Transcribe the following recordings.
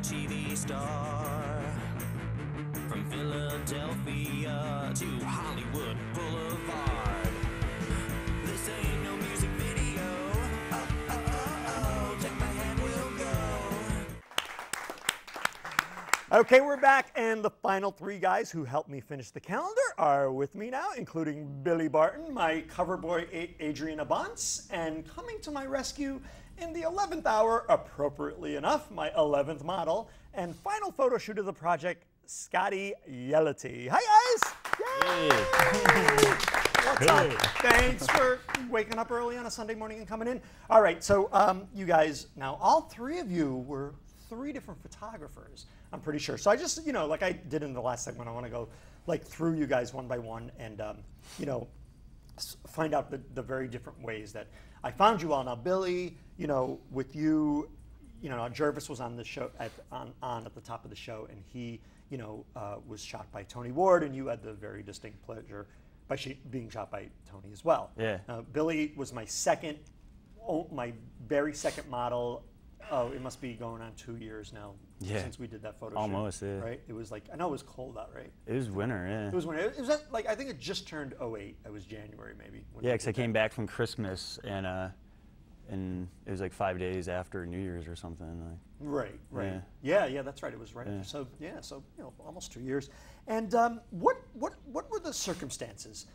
TV star. From Philadelphia to Hollywood Boulevard. This ain't no music video. Take my hand, we'll go. Okay, we're back, and the final three guys who helped me finish the calendar are with me now, including Billy Barton, my cover boy Adrian Abance, and coming to my rescue in the 11th hour, appropriately enough, my 11th model, and final photo shoot of the project, Scotty Yellity. Hi, guys! Yay! What's up? Thanks for waking up early on a Sunday morning and coming in. All right, so you guys, now all three of you were three different photographers, I'm pretty sure. So I just, you know, like I did in the last segment, I want to go like through you guys one by one and, you know, find out the very different ways that I found you all. Now, Billy, you know, with you, you know, Jervis was on the show, at the top of the show, and he, you know, was shot by Tony Ward, and you had the very distinct pleasure by being shot by Tony as well. Yeah. Billy was my very second model. Oh, it must be going on 2 years now since we did that photo shoot. Almost, yeah. Right? It was like, I know it was cold out, right? It was winter, yeah. It was winter. It was like, I think it just turned 08. It was January maybe. Yeah, because I came back from Christmas and it was like 5 days after New Year's or something. Like, right. Yeah, that's right. It was right. Yeah. So you know, almost 2 years. And what were the circumstances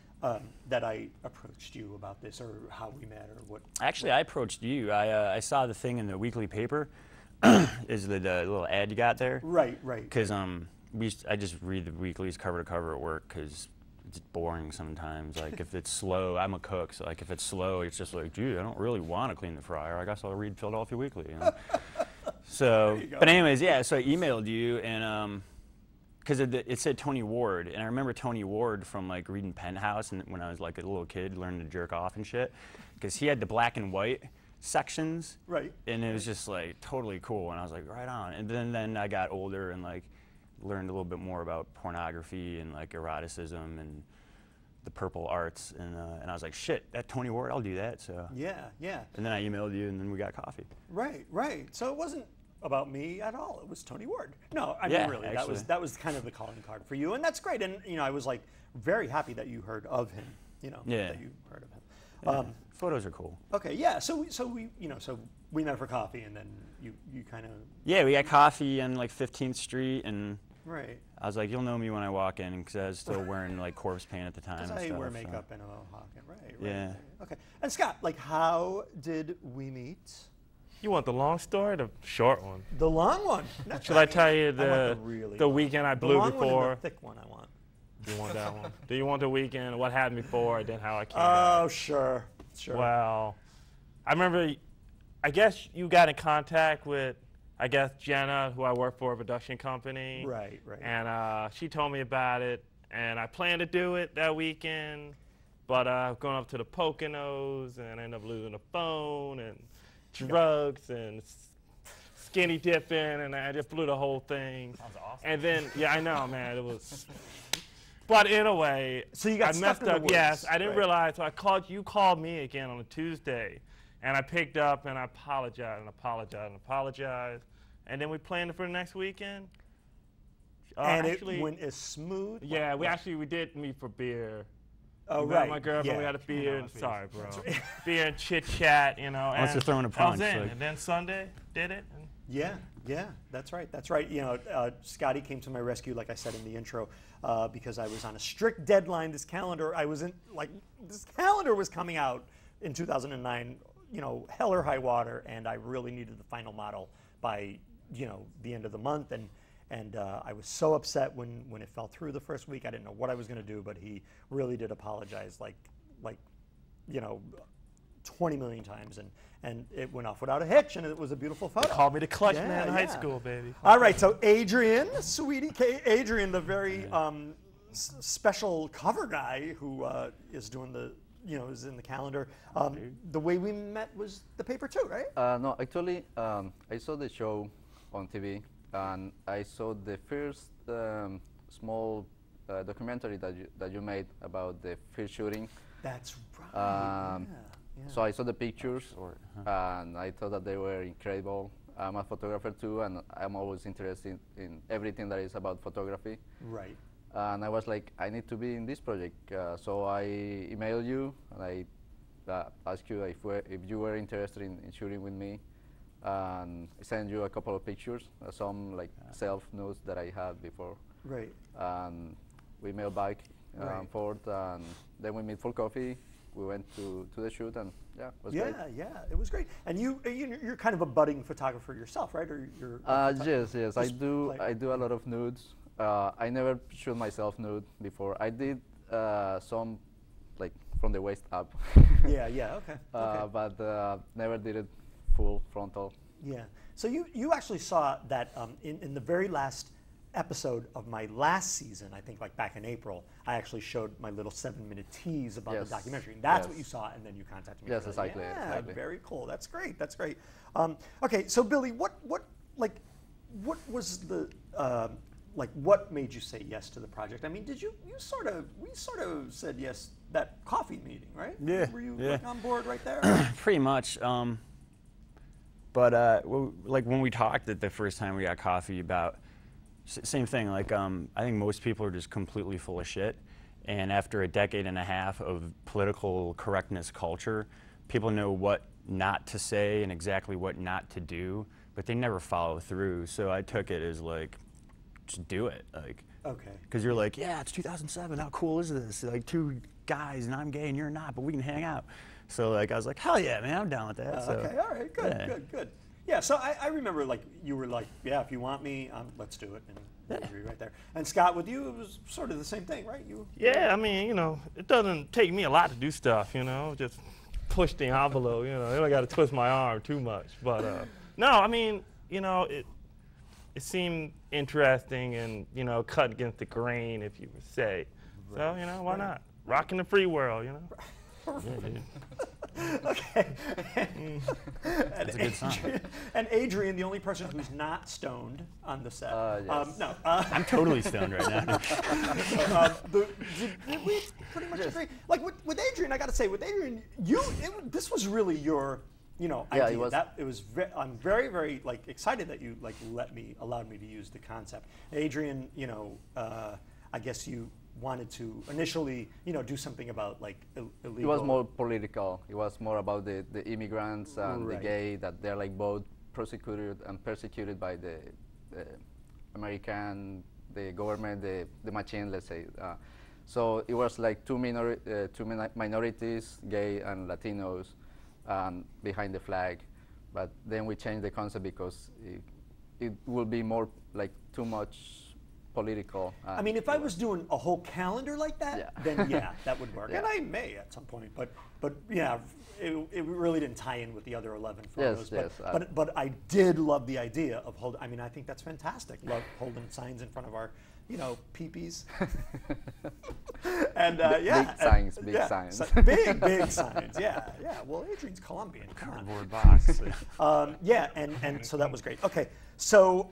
that I approached you about this, or how we met, or what? Actually, I approached you. I saw the thing in the weekly paper. Is the little ad you got there? Right. Because I just read the weeklies cover to cover at work because it's boring sometimes. Like if it's slow, I'm a cook, so like if it's slow, it's just like, dude, I don't really want to clean the fryer. I guess I'll read Philadelphia Weekly. You know? So, but anyways, yeah. So I emailed you and because it said Tony Ward, and I remember Tony Ward from like reading Penthouse and when I was like a little kid, learning to jerk off and shit, because he had the black and white sections, right? And it was just like totally cool, and I was like, right on. And then I got older and like learned a little bit more about pornography and like eroticism and the purple arts, and I was like, shit, that Tony Ward, I'll do that. So yeah. And then I emailed you, and then we got coffee. Right. So it wasn't about me at all. It was Tony Ward. No, I mean really, actually. that was kind of the calling card for you, and that's great. And you know, I was like very happy that you heard of him. You know, that you heard of him. Yeah. Photos are cool. Okay, yeah. So we met for coffee, and then you kind of. Yeah, we got coffee on like 15th Street, and right. I was like, you'll know me when I walk in, because I was still wearing like corpse paint at the time. Because I stuff, wear makeup and a mohawk, right. Yeah. Okay. And Scott, like, how did we meet? You want the long story or the short one? The long one. Should I tell you the weekend I blew long before? one and the thick one I want. Do you want that one? Do you want the weekend, what happened before, and then how I came Oh, back? sure. Well, I remember, I guess you got in contact with, I guess, Jenna, who I work for, a production company. Right. And she told me about it, and I planned to do it that weekend, but going up to the Poconos, and I ended up losing the phone, and drugs, and skinny dipping, and I just blew the whole thing. Sounds awesome. And then, yeah, I know, man, it was. But in a way, so you got I stuck messed in the up. woods, Yes, I didn't realize. So you called me again on a Tuesday, and I picked up and I apologized and apologized, and then we planned it for the next weekend. And actually, it went as smooth. Yeah, we did meet for beer. Oh, we met my girlfriend, we had a beer. Sorry, bro. Beer and chit chat, you know. Unless you're throwing a punch. And then Sunday did it. Yeah, that's right. You know, Scotty came to my rescue, like I said in the intro, because I was on a strict deadline. This calendar was coming out in 2009, you know, hell or high water, and I really needed the final model by, you know, the end of the month, and I was so upset when it fell through the first week. I didn't know what I was going to do, but he really did apologize, like, you know, 20 million times, and it went off without a hitch, and it was a beautiful photo. They called me the clutch man in high school, baby. All right, so Adrian, sweetie Adrian, the very special cover guy who is doing the, you know, is in the calendar. The way we met was the paper too, right? No, actually, I saw the show on TV, and I saw the first small documentary that you made about the first shooting. That's right. So I saw the pictures, and I thought that they were incredible. I'm a photographer too, and I'm always interested in everything that is about photography. Right. And I was like, I need to be in this project. So I emailed you, and I asked you if you were interested in shooting with me. And I sent you a couple of pictures, some like self-notes that I had before. Right. And we mailed back Right. forth, and then we met for coffee. We went to the shoot, and yeah, it was great. Yeah, it was great. And you're kind of a budding photographer yourself, right? Or you're Yes. I Just do. like- I do a lot of nudes. I never shoot myself nude before. I did some, like from the waist up. Yeah, okay. But never did it full frontal. Yeah. So you actually saw that in the very last episode of my last season, I think like back in April, I actually showed my little 7-minute tease about Yes. the documentary. And that's what Yes. you saw, and then you contacted me. Yes, for that. exactly, Yeah, exactly. very cool. That's great. That's great. Okay, so Billy, what was the like what made you say yes to the project? I mean, did we sort of said yes that coffee meeting, right? Yeah, Were you yeah. like on board right there? Pretty much. But like when we talked the first time we got coffee about same thing. Like I think most people are just completely full of shit, and after a decade and a half of political correctness culture, people know what not to say and exactly what not to do, but they never follow through. So I took it as like, just do it, like. Okay. Because you're like, yeah, it's 2007. How cool is this? Like 2 guys and I'm gay and you're not, but we can hang out. So like I was like, hell yeah, man, I'm down with that. So, Okay, all right, good, yeah. good. Yeah, so I remember like you were like, yeah, if you want me, let's do it, and we agree right there. And Scott, with you, it was sort of the same thing, right? Yeah, I mean, it doesn't take me a lot to do stuff, just push the envelope, I don't got to twist my arm too much. But no, I mean, it seemed interesting and, cut against the grain, if you would say. So, why not? Rocking the free world, Yeah, dude. Okay. That's a good song. And Adrian, the only person who's not stoned on the set. Yes. No. I'm totally stoned right now. Did we pretty much agree? Like with Adrian, I got to say, with Adrian, this was really your, Yeah, idea. it was. I'm very, very like excited that you like allowed me to use the concept. Adrian, I guess you wanted to initially, do something about like illegal. It was more political. It was more about the immigrants and Right. the gay, that they're like both prosecuted and persecuted by the American, the government, the machine, let's say. So it was like two minorities, gay and Latinos, behind the flag. But then we changed the concept because it will be more like too much political. I mean, if I was doing a whole calendar like that, Yeah. then yeah, that would work. Yeah. And I may at some point, but yeah, it really didn't tie in with the other 11 photos. Yes, But I did love the idea of holding. I mean, I think that's fantastic. Love holding signs in front of our, peepees. And yeah, Big signs, big yeah, signs. big signs. Yeah. Well, Adrian's Colombian. Come on. Cardboard box. Yeah, and so that was great. Okay, so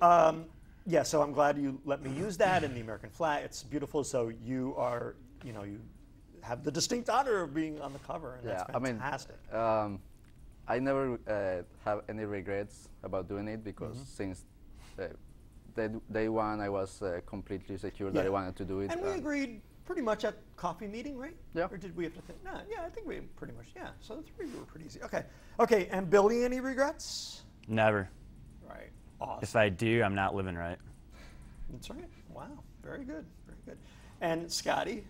yeah, so I'm glad you let me use that and the American flag. It's beautiful. So you are, you have the distinct honor of being on the cover, and that's fantastic. I never have any regrets about doing it because since day one I was completely secure that I wanted to do it. And we agreed pretty much at coffee meeting, right? Yeah. Or did we have to think? No, yeah, I think we pretty much, yeah. So the 3 were pretty easy. Okay, and Billy, any regrets? Never. Right, awesome. If I do, I'm not living right. That's right. Wow, very good. And Scotty?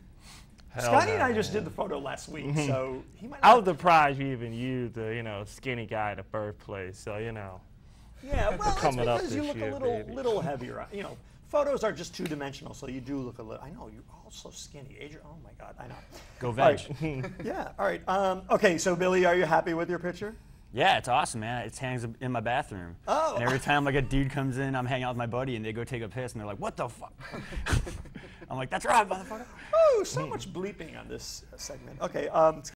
Hell Scotty no, and I just man. did the photo last week, so he might I not. was surprised you even used the, skinny guy in the first place. So, Yeah, well, it's Coming up because you this look year, a baby. little heavier. Photos are just 2-dimensional, so you do look a little. I know you're all so skinny, Adrian. Oh my God, I know. Go All veg. right. Yeah. All right. Okay. So Billy, are you happy with your picture? Yeah, it's awesome, man. It hangs in my bathroom. Oh. And every time like a dude comes in, I'm hanging out with my buddy, and they go take a piss, and they're like, "What the fuck?" I'm like, "That's right, motherfucker." Oh, so much bleeping on this segment. Okay.